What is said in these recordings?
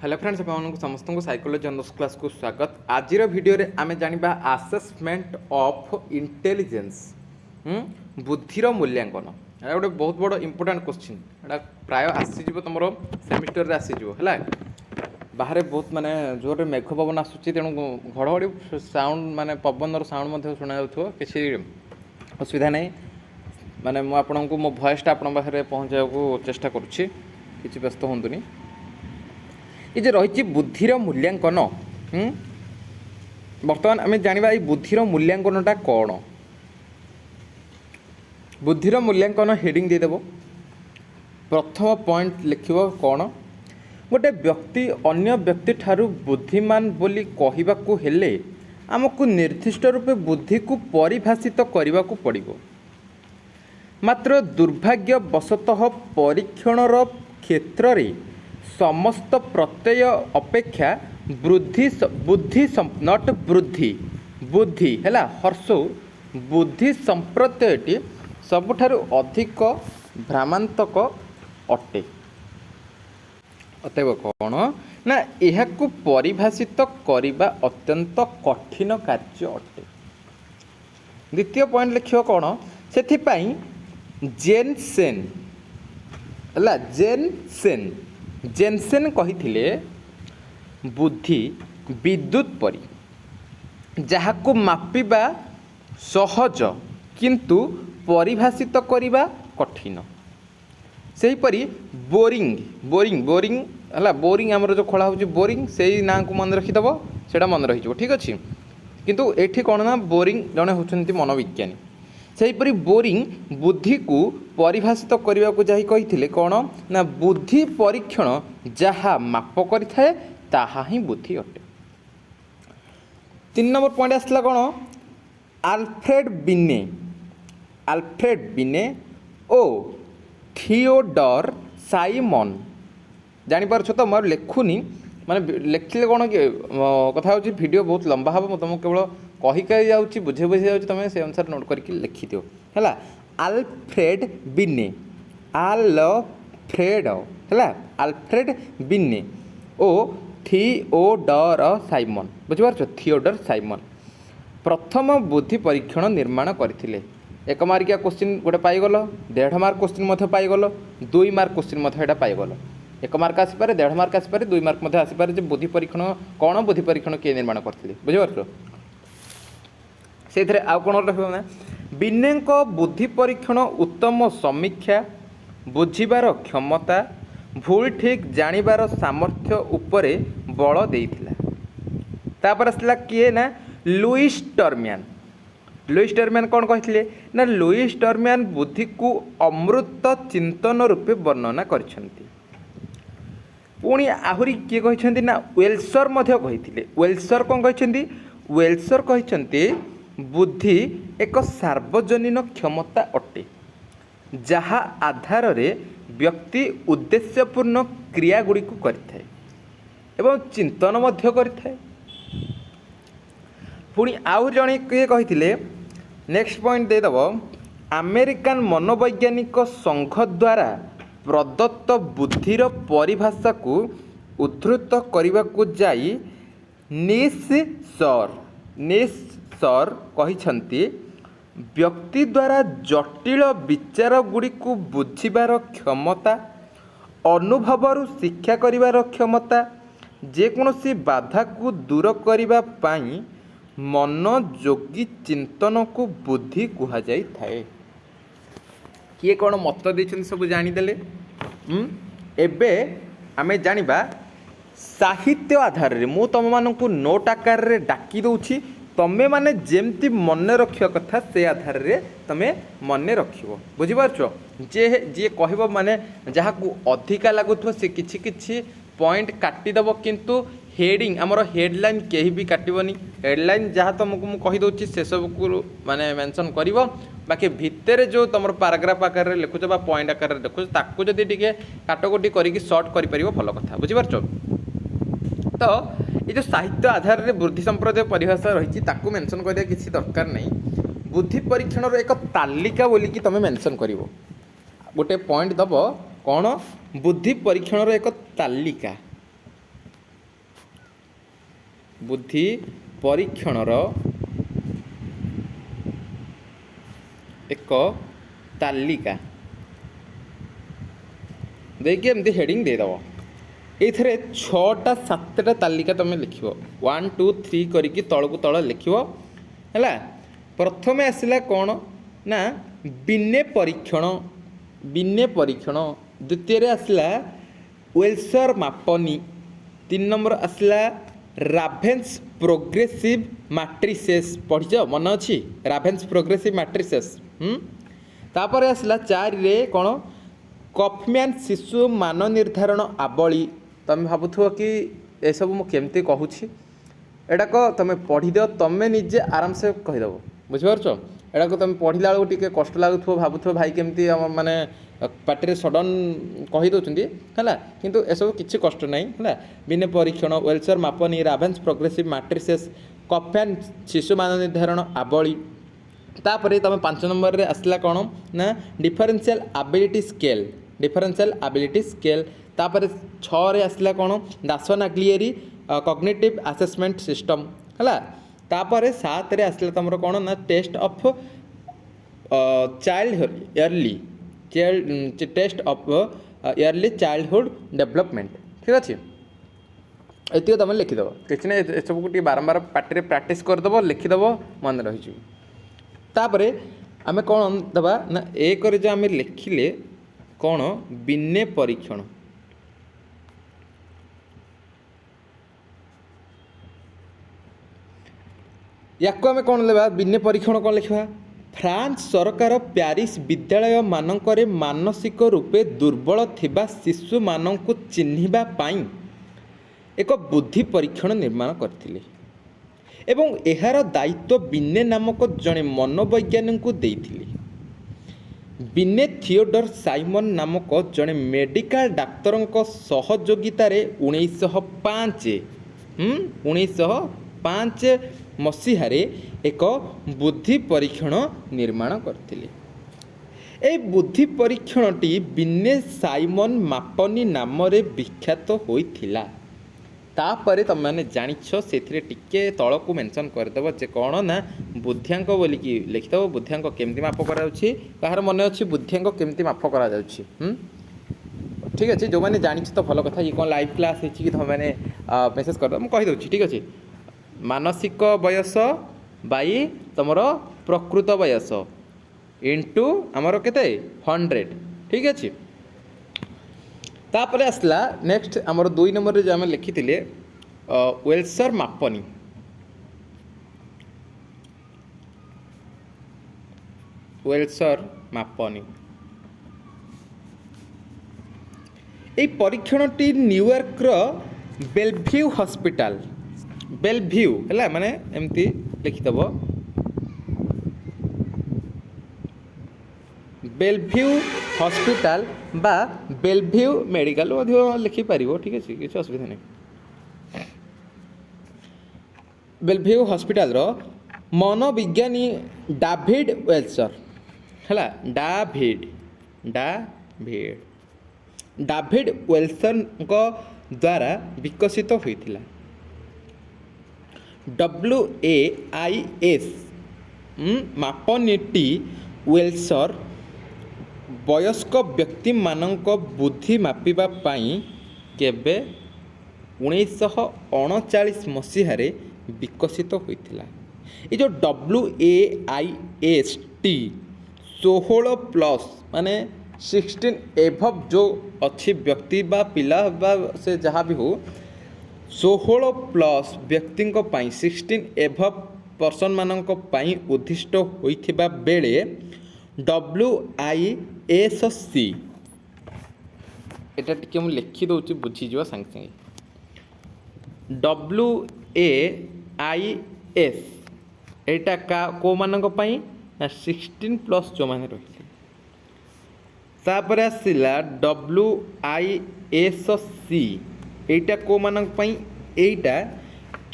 Hello friends आपको समस्त को साइकोलॉजी ऑनर्स क्लास को स्वागत। आज वीडियो रे आमे जानिबा असेसमेंट ऑफ इंटेलिजेंस बुद्धिर मूल्यांकन। एटा गोटे बहुत बड़ इंपोर्टेंट क्वेश्चन। एटा प्राय आसीजिवो तुमरो सेमिस्टर रे आसीजिवो हैला। बाहर बहुत माने जोर मेघ पवन आसुची तेणु घड़घड़ी साउंड माने पवनर साउंड मध्य सुना जाउथो किछि असुविधा नहीं। माने मु आपनको मो वॉइसटा आपन पाखरे पहुंचाया को चेष्टा करूछि, किछि व्यस्त होंतुनी। ये जो रही बुद्धिर मूल्यांकन बर्तमान आम जाना ये बुद्धिर मूल्यांकनटा कौन। बुद्धिर मूल्यांकन हेडिंग देदेव। प्रथम पॉइंट लिख कौन गोटे व्यक्ति अन्य व्यक्ति ठारू बुद्धिमान बोली कहवाकू हेले आमको निर्दिष्ट रूपे बुद्धि को परिभाषित करने को पड़ो। मात्र दुर्भाग्यवशतः परीक्षणर क्षेत्र रे समस्त प्रत्यय अपेक्षा बुद्धि नट बुद्धि है हर्षौ बुद्धि संप्रत्ययटी सबुठारु अधिक भ्रामांतक अटे। अतएव कौन ना यह परिभाषित करने अत्यंत कठिन कार्य अटे। द्वितीय पॉइंट लिख कौन से जेनसेन है जेनसेन कही बुद्धि विद्युत परी जहाको मापिबा सहज किंतु परिभाषित करने कठिन। सेहीपरि बोरिंग बोरिंग बोरिंग है बोरिंग आमर जो खोला हो बोरिंग से ना को मन रखीदेव से मन रही ठीक अच्छे। किंतु एठी कौन ना बोरिंग जड़े होती मनोविज्ञानी। सेहीपरि बोरिंग बुद्धि को परिभाषित करने को जा कही कौन ना बुद्धि परीक्षण जहाँ माप करें ताहा ही बुद्धि अटे। 3 नंबर पॉइंट आसला कौन आल्फ्रेड बिने ओ थियोडर साइमन। जापर तो मोर लिखुनी माने लिखिले कौन कि कथा हो वीडियो बहुत लंबा हम तुमको केवल कही जाऊँगी बुझे बुझे जाऊँगी तुम से अनुसार नोट करके लिखिदिव है। आल्फ्रेड बिने आल्फ्रेड बिने ओ थियोडर साइमन बुझिपार थियोडर साइमन प्रथम बुद्धि परीक्षण निर्माण करथिले। 1 मार्किया क्वेश्चन गोटे पाइगल 1.5 मार्क क्वेश्चन पाइगल 2 मार्क क्वेश्चन पाइगल 1 मार्क आसपे 1.5 मार्क आसपे 2 मार्क आसपे बुद्धि परीक्षण कौन बुद्धि परीक्षण किए निर्माण करथिले बुझिपार से आउ कौन रहा बिने बुद्धि परीक्षण उत्तम समीक्षा बुझिबार क्षमता भूल ठीक जानिबार सामर्थ्य उपरे बल देइथिला। तापर आसला किए ना लुईस टर्मियान कौन कही ना लुईस टर्मियान बुद्धि को अमृत चिंतन रूपे वर्णना करछंती। पुणी आहुरी किए कहते ना वेल्सर मध्य कही वेल्सर कौन कहते वेल्सर कहते बुद्धि एक सार्वजनीन क्षमता अटे जहाँ आधार रे व्यक्ति उद्देश्यपूर्ण क्रिया गुड़ी को करिथाए एवं चिंतन मध्य करिथाए। पुणी आउ जणे किए कही नेक्स्ट पॉइंट देदेव अमेरिकन मनोवैज्ञानिक संघ द्वारा प्रदत्त बुद्धिर परिभाषा को उद्धृत करने को जाई निश सर कहिछंती व्यक्ति द्वारा जटिल विचार गुड़ी को बुझिबार क्षमता अनुभव शिक्षा करिबार क्षमता जेकोसी बाधा को दूर करिबा पाई मनोयोगी चिंतन को बुद्धि कहा जाई थाए। किए कौन मत देछन सब जानिदेले। एबे आमे जानिबा साहित्य आधार रे मु तुम मानकु नोट आकार रे डाकी दउछि तमें माने जेमती मन रखिया कथा से आधार रे तमें मन रखिबो बुझिपारछ। जे कहबो माने जहाँ को अधिका लागुथो से किछि किछि पॉइंट काटिदेव किंतु हेडिंग आमर हेडलाइन केही भी काटबनी। हेडलाइन जहाँ तुमको मुझे कही दूसरी से सब को माने मेंशन करिवो बाकी भितर जो तुम पैराग्राफ आकार रे लिखुछ बा पॉइंट आकार रे लिखुछ ताकू जदी टिके काटकोटी करिकी शॉर्ट करि परिबो भल कथा बुझिपारछ। तो ये जो साहित्य आधार रे बुद्धि संप्रदाय परिभाषा रही ताकू मेंशन करिया किसी दरकार नहीं। बुद्धि परीक्षण एक तालिका बोलिकी तुम मेंशन करिवो गोटे पॉइंट दब कौन बुद्धि परीक्षण एक तालिका बुद्धि परीक्षणर एक तालिका देखिए एमती हेडिंग देदेव ये 6टा 7टा तालिका तुम लिख 1 2 3 करके तलू तल लिख है। प्रथम आसला कौन ना बिन्ने परीक्षण द्वितीय आसला वेल्सर मापनी 3 नंबर आसला राभेन्स प्रोग्रेसिव मैट्रिसेस पढ़ीच मन अच्छी राभेन्स प्रोग्रेसिव मैट्रिसेस तापर आसला 4 रे कौन कफम्यान शिशु मान निर्धारण आवली तुम भावुथ कि यह सब मुझे कहूँ एटा को तुम पढ़ी दो तुम निजे आराम से कहीदेव बुझिपार एटा को तुम पढ़ला बेलू टे कष्ट लगुथ भावुथ भाई केमती माने पार्टी सडन कहीदे है किंतु एसबू किसी कष्ट ना है। बिने परीक्षण वेल्सर मापनी राभेन्स प्रोग्रेसिव मैट्रिसेस कफम्यान शिशु मान निर्धारण आवली तापर तुम 5 नंबर रे आसला कौन ना डिफरेंशियल एबिलिटी स्केल तापर 6 रे आसला कौन दासनाग्लिएरी कॉग्निटिव असेसमेंट सिस्टम है। तापर 7 रे आसला तुम कौन ना test of test of early childhood development ठीक अच्छे ये तुम लिखिदेव किसी ना सब बारंबार पार्टी प्रैक्टिस करदेव लिखिदेव मन रही। तापर आम कौन दबा ना एक जो आम लिखिले कौन बिन्ने परीक्षण या आम कौन लेवा बिन्ने परीक्षण कौन लिखा फ्रांस सरकार प्यारिस विद्यालय मानकरे मानसिक रूपे दुर्बल थिबा शिशु मानकु चिन्हिबा पाई एक बुद्धि परीक्षण निर्माण करथिले एवं एहार दायित्व बिन्ने नामक जड़े मनोवैज्ञानिक को देइथिले। बिन्ने थियोडर साइमन नामक जड़े मेडिकल डाक्तर सहयोगितार 1905 मसीहारे एक बुद्धि परीक्षण निर्माण करथिले। ए बुद्धि परीक्षणटी बिन्ने साइमन मापनी नाम विख्यात होइथिला। तापर तुम मैंने जानिछ से टिके तल को मेंशन करदेव जे कौन ना बुद्धियांक बोलिकी लिखिदेव बुद्धियांक केमती माप कर मन अच्छी बुद्धियांक केमती माप कर ठीक अच्छे जो मैंने जानी तो भल कथा ये कौन लाइव क्लास है कि तुम मैंने मेसेज करदेव मुझे कहीदे ठीक अच्छे मानसिक बयस बाई तुम प्रकृत बयस इंटू आमर केते 100 ठीक अच्छे। तापर आसला नेक्स्ट आमर 2 नंबर जो आम लिखी वेल्सर मापनी ये परीक्षणटी न्यूयॉर्क बेलभ्यू हॉस्पिटल बेलभ्यू है माने एमती लिखिदेव बेलभ्यू हॉस्पिटल बा बेलभ्यू मेडिकल लिखिपार ठीक अच्छे किसी असुविधा नहीं। बेलभ्यू हॉस्पिटल मनोविज्ञानी डाभिड वेल्सर है डाभिड वेल्सन द्वारा विकसित होइथिला। WAIS मापनीटी वेल्सर वयस्क व्यक्ति मानक बुद्धि मापिबा पाई केबे 1939 मसीहारे विकसित होइथिला। ये जो WAIS टी 16+ माने 16 एभव जो अच्छी व्यक्ति बा पिला बा से जहाँ भी हो 16+ व्यक्ति 16 एभव पर्सन मानक पाई उद्दिष्ट होइथिबा बेले WISC एटा टिके मु लिखि दउची बुझी जिवा संग संग WAIS एटा का को मानक पाई 16+ जो माने रहिथे। तापर आसिला WISC एटा को मानक पाई एटा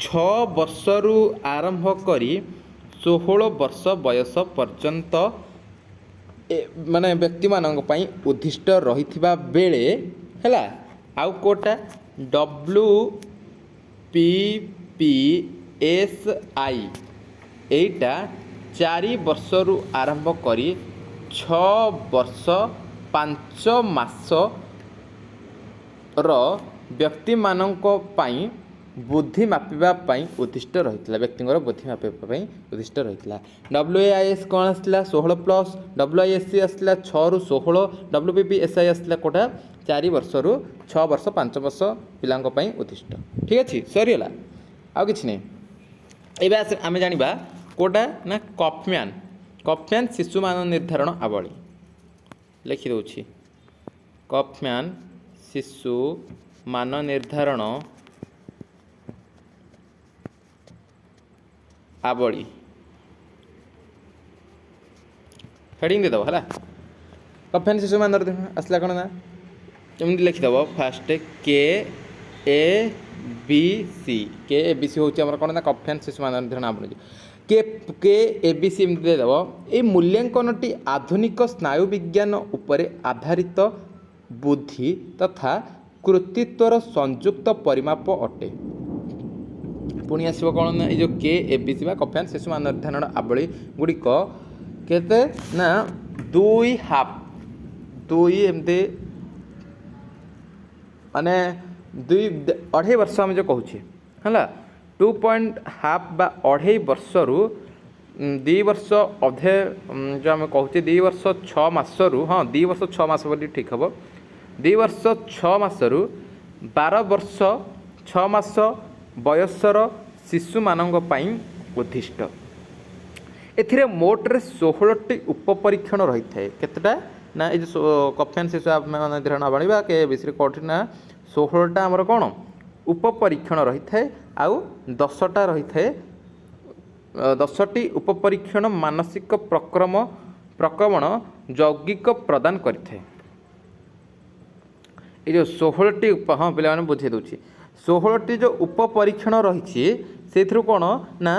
6 वर्षरु आरंभ करी 16 वर्ष बयस पर्यंत माने व्यक्ति मानक पाई उद्दिष्ट रहिथिबा बेले हैला आउ कोटा WPPS PSI एटा 4 वर्षरू आरंभ करी 6 वर्ष 5 मास व्यक्ति मानक पाई बुद्धि मापिबा पाई उद्दिष्ट रही व्यक्ति बुद्धि मापिबा उद्दिष्ट रही WAIS कौन आसला 16+ WISC आसला 6 ରୁ 16 WPPSI आसला कोटा 4 वर्षरू 6 वर्ष 5 वर्ष पिलांक पाई उद्दिष्ट ठीक अच्छे सरीगला आउ कि नहीं ये आम जाना कोटा ना कफम्यान शिशु मान निर्धारण आवली लिखिदे कफम्यान शिशु मान निर्धारण आवली हेडिंग देदेव है कफम्यान शिशु मान निर्धारण आसला कौन ना एमती लिखिदेव फास्ट KABC हूँ कौन ना कफम्यान शिशु मान निर्धारण आवली KABC एमती देदेव ये मूल्यांकनटी आधुनिक स्नायु विज्ञान उपरे आधारित बुद्धि तथा कृतित्वर संयुक्त परिमाप अटे पुणी आसो कौन ना ये KABC कफम्यान शिशु मान निर्धारण आवली गुड़िक केते ना 2 एमती माने 2.5 वर्ष आम जो कहूँ है 2.5 बा 2.5 वर्षरू 2 वर्ष अधे जो आम कहूँ 2 वर्ष 6 मासरू हाँ 2 वर्ष 6 मास बोली ठीक हम 2 वर्ष 6 मासरू 12 वर्ष 6 मास बयसर शिशु मानक पाई उद्दिष्ट एथिरे मोट्रे 16टी उपपरीक्षण रही है केतेटा ना ये कफम्यान शिशु निर्धारण आवली KABC कौटी ना 16टा आमर कौन उपपरीक्षण रही है आउ 10टा रही है 10टी उपपरीक्षण मानसिक प्रक्रमण यौगिक प्रदान करें ये जो 16टी हाँ पे बुझे दूसरी 16टी जो उपपरीक्षण रही से कौन ना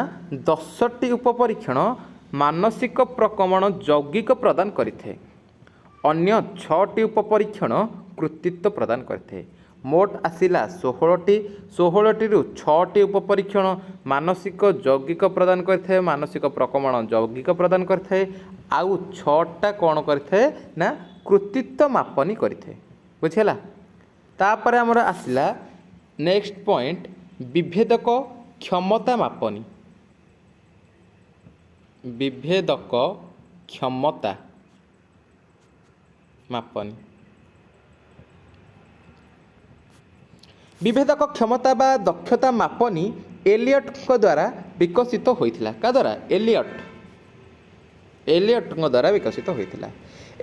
10टी उपपरीक्षण मानसिक प्रक्रमण यौगिक प्रदान करें अन्य 6टी उपपरीक्षण कृतित्व प्रदान करें मोट आसला 16टी 16टी 6टी उपपरीक्षण मानसिक यौगिक प्रदान करें मानसिक प्रक्रमण यौगिक प्रदान करें आउ 6टा कौन करें ना कृतित्व मापनी करें बुझेगा तापर आमर आसला नेक्स्ट पॉइंट विभेदक क्षमता मापनी विभेदक क्षमता मापनी विभेदक क्षमता बा दक्षता मापनी एलियट द्वारा विकसित होइथिला का द्वारा एलियट द्वारा विकसित होइथिला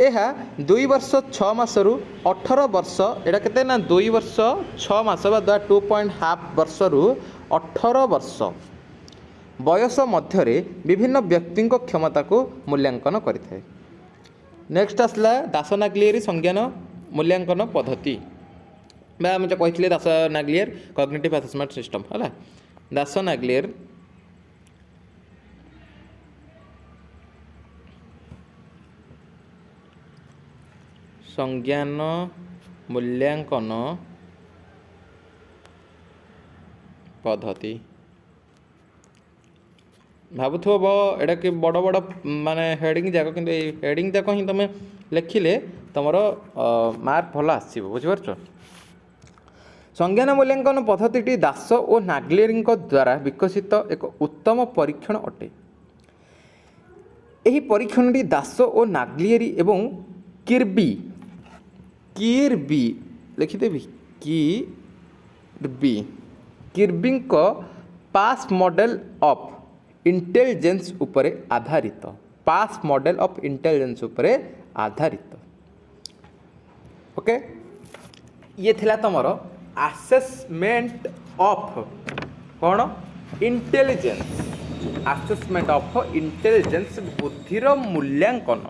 एहा 2 वर्ष 6 मासरू 18 वर्ष एटा केते ना 2 वर्ष 6 मास बा 2.5 वर्षरू 18 वर्ष बयस मध्य विभिन्न व्यक्ति क्षमता को मूल्यांकन करें नेक्स्ट आसला दासनाग्लियरी संज्ञान मूल्यांकन पद्धति आम जो कही दासनाग्लियर कॉग्निटिव असेसमेंट सिस्टम है दासनाग्लियर संज्ञान मूल्यांकन पद्धति भावुव एटा कि बड़ बड़ माने हेडिंग जाक कि हेडिंग जाक ही तुम लिखिले तुम मार्क भल आसो बुझिपार संज्ञान मूल्यांकन पद्धति दास और नाग्लियरी द्वारा विकसित एक उत्तम परीक्षण अटे यही परीक्षण दास और नाग्लियरी एवं किर्बी लिखिदेवी Kirby PASS model of intelligence उपरे आधारित पास मॉडल ऑफ इंटेलिजेंस उपरे आधारित ओके ये थिला तमर असेसमेंट ऑफ कौन इंटेलिजेंस असेसमेंट ऑफ इंटेलिजेंस बुद्धिर मूल्यांकन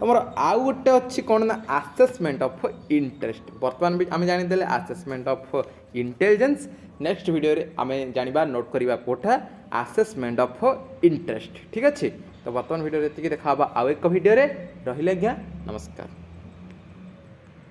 तुम आउ गोटे अच्छी कौन ना असेसमेंट ऑफ इंटरेस्ट बर्तमान भी आम जानीदे assessment of intelligence next video रे आम जानिबा नोट करवा कोठा असेसमेंट ऑफ इंटरेस्ट ठीक अच्छे तो बर्तमान वीडियो देखा आउ एक वीडियो रे रहिले आज्ञा नमस्कार।